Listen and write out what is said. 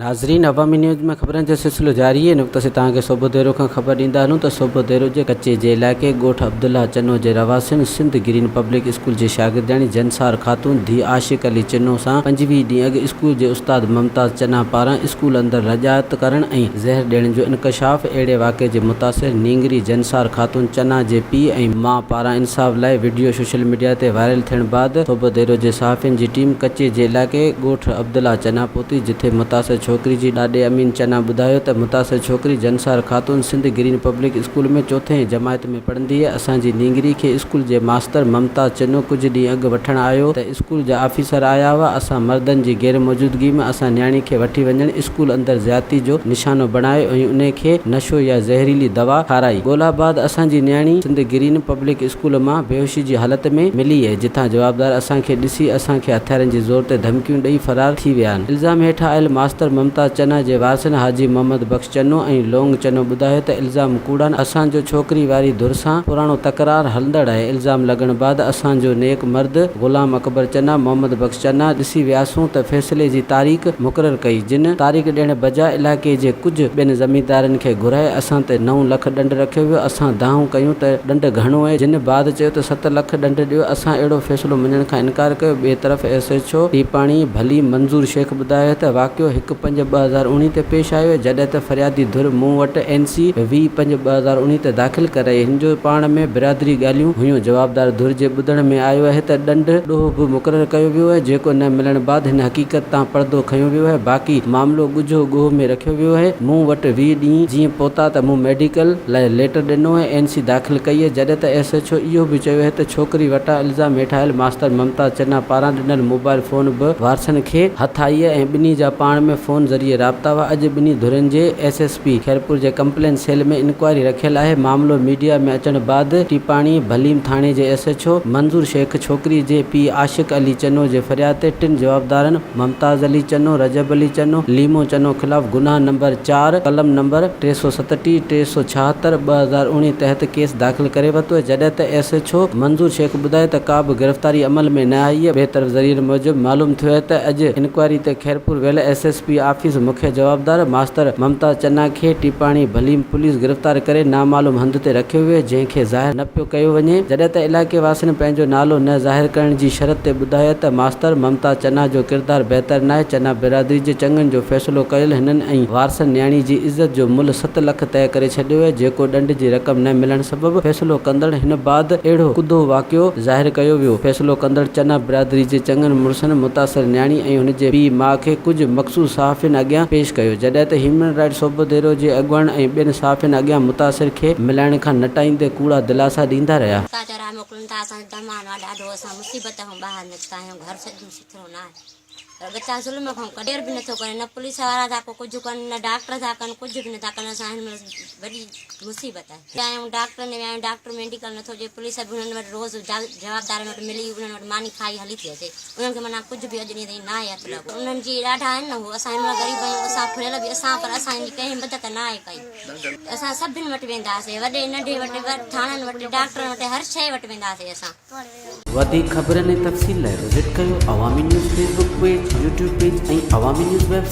नाज़रीन अवामी न्यूज़ में ख़बरनि जो सिलसिलो जारी है। नुक़्ते से तव्हांखे सूबो देरो खां ख़बर ॾींदा हलूं त सूबो देरो जे कच्चे जे इलाइक़े ॻोठ अब्दुल्ला चनो जे रवासियुनि सिंध ग्रीन पब्लिक स्कूल जे शागिर्दाणी जंसार ख़ातून धी आशिक़ अली चनो सां 25 ॾींहं अॻु स्कूल जे उस्ताद मुमताज़ चना पारां स्कूल अंदरि रजायत करण ऐं ज़हर ॾियण जो इंकशाफ़। अहिड़े वाक़े जे मुतासिर नींगरी जंसार ख़ातून चना जे पीउ ऐं माउ पारां इंसाफ़ लाइ वीडियो सोशल मीडिया ते वायरल थियण बाद सूबो देरो जे सहाफ़ियुनि जी टीम कच्चे जे इलाइक़े ॻोठ अब्दुल्ला चना पहुती, जिथे मुतासिर छोकिरी जी ॾाॾे अमीन चना ॿुधायो त मुतासिर छोकिरी जंसार ख़ातून सिंध ग्रीन पब्लिक स्कूल में चौथे जमायत में पढ़ंदी आहे। असांजी नींगरी खे स्कूल जे मास्तर मुमताज़ चनो कुझु ॾींहं अॻु वठण आयो त स्कूल जा ऑफिसर आया हुआ। असां मर्दनि जी गैर मौजूदगी में असां न्याणी खे वठी वञण स्कूल अंदरि ज़्यादती जो निशानो बणायो ऐं उन खे नशो या ज़हरीली दवा खाराई। ॻोल्हा बाद असांजी न्याणी सिंध ग्रीन पब्लिक स्कूल मां बेहोशी जी हालत में मिली आहे, जिथां जवाबदार असांखे ॾिसी असांखे हथियारनि जी ज़ोर ते धमकियूं ॾेई फरार थी विया आहिनि। इल्ज़ाम हेठां आयल मास्तर मुमताज़ चना जे वारिसनि हाजी मोहम्मद बख्श चनो ऐं लोंग चनो ॿुधायो त इल्ज़ाम कूड़ा आहिनि। असांजो छोकिरी वारी धुर सां पुराणो तकरार हलंदड़ आहे। इल्ज़ाम लॻण बाद असांजो नेक मर्द ग़ुलाम अकबर चना मोहम्मद बख्श चना ॾिसी वियासूं त फ़ैसिले जी तारीख़ मुक़ररु कई, जिन तारीख़ ॾियण बजाए इलाइक़े जे कुझु ॿियनि ज़मींदारनि खे घुराए असां ते 9 लख ॾंड रखियो वियो। असां दाहूं कयूं त ॾंड घणो आहे, जिन बाद चयो त 7 लख ॾंड ॾियो। असां अहिड़ो फ़ैसिलो मञण खां इनकार कयो। ॿिए तरफ़ SHO टीपाणी भली मंज़ूर शेख ॿुधायो त वाक़ियो 1/5/2019 ते पेश आयो आहे, जॾहिं त फरियादी धुर मूं वटि NC 20/5/2019 ते दाख़िल कराई। हिन जो पाण में बिरादरी ॻाल्हियूं हुयूं। जवाबदार धुर जे ॿुधण में आयो आहे त ॾंड ॾोह बि मुक़ररु कयो वियो आहे, जेको न मिलण बाद हिन हक़ीक़त तां पर्दो खयो वियो आहे। बाक़ी मामिलो ॻुझो ॻोह में रखियो वियो आहे। मूं वटि 20 ॾींहं जीअं पहुता त मूं मेडिकल लाइ लेटर ॾिनो आहे, NC दाख़िल कई आहे। जॾहिं त SHO इहो बि चयो आहे त छोकिरी वटां इल्ज़ाम हेठां आयल मास्तर मुमताज़ चना पारां ॾिनल मोबाइल फ़ोन बि वारसनि खे हथ आई आहे ऐं ॿिन्ही जा पाण में फ़ोन ज़रिए राब्ता हुआ। अॼु ॿिन्ही धुरनि जे SSP खैरपुर जे कंप्लेन सेल में इंक्वायरी रखियल आहे। मामिलो मीडिया में अचण बाद टीपाणी भलीम थाणे जे SHO मंज़ूर शेख छोकिरी जे पीउ आशिक़ अली चनो जे फरियाद ते 3 जवाबदारनि मुमताज़ अली चनो, रजब अली चनो, लीमो चनो ख़िलाफ़ गुनाह नंबर 4 कलम नंबर 337 376 2019 तहत केस दाख़िल करे वरितो आहे। जॾहिं त SHO मंज़ूर शेख ॿुधायो त का बि गिरफ़्तारी अमल में न आई आहे। ॿिए तरफ़ ज़रिए मूजिबि मालूम थियो आहे त अॼु इंक्वायरी ते खैरपुर वियल SSP ऑफिस मुख्य जवाबदार मास्तर मुमताज़ चना खे टीपाणी भलीम पुलिस गिरफ़्तार करे नामालूम हंध ते रखियो वियो, जंहिंखे ज़ाहिर न पियो कयो वञे। जॾहिं त इलाइक़े वासियुनि पंहिंजो नालो न ज़ाहिर करण जी शर्त ते ॿुधायो त मास्तर मुमताज़ चना जो किरदारु बहितर न आहे। चना बिरादरी जे चङनि जो फ़ैसिलो कयल हिननि ऐं वारसनि न्याणी जी इज़त जो मुल्ह 7 लख तय करे छॾियो आहे, जेको ॾंड जी रक़म न मिलण सबबि फ़ैसिलो कंदड़ हिन बाद अहिड़ो कुदो वाक़ियो ज़ाहिर कयो वियो। फ़ैसिलो कंदड़ चना बिरादरी जे चङनि मुड़ुसनि मुतासिर न्याणी ऐं हुन जे पीउ माउ खे कुझु मख़सूस सहाफ़ियुनि अॻियां पेश कयो, जॾहिं त ह्यूमन राइट्स सूबो देरो जे अॻुवाण ऐं ॿियनि सहाफ़ियुनि अॻियां मुतासिर खे मिलाइण खां नटाईंदे कूड़ा दिलासा ॾींदा रहिया। बच्चा ज़ुल्म खां कॾहिं बि नथो करे, न पुलिस वारा था कुझु कनि, न डॉक्टर था कनि, कुझु बि नथा कनि। असां हिन महिल वॾी मुसीबत आहे। आहियूं डॉक्टर ने विया आहियूं, डॉक्टर मेडिकल नथो ॾिए, पुलिस बि उन्हनि वटि रोज़ जवाबदारनि वटि मिली उन्हनि वटि मानी खाई हली थी अचे। उन्हनि खे माना कुझु बि अॼु ॾींहं ताईं न आहे हथु लॻो। उन्हनि जी ॾाढा आहिनि न, हू असां हिन महिल ग़रीब आहियूं, असां फुरियल बि असां, पर असांजी कंहिं मदद न आहे कई। असां सभिनि वटि वेंदासीं, वॾे नंढे वटि, थाणनि वटि, डॉक्टरनि वटि, हर शइ वटि वेंदासीं असां। वधीक ख़बरनि ऐं तफ़सील लाइ विज़िट कयो अवामी news Facebook page, YouTube page ऐं अवामी न्यूज़ वेबसाइट।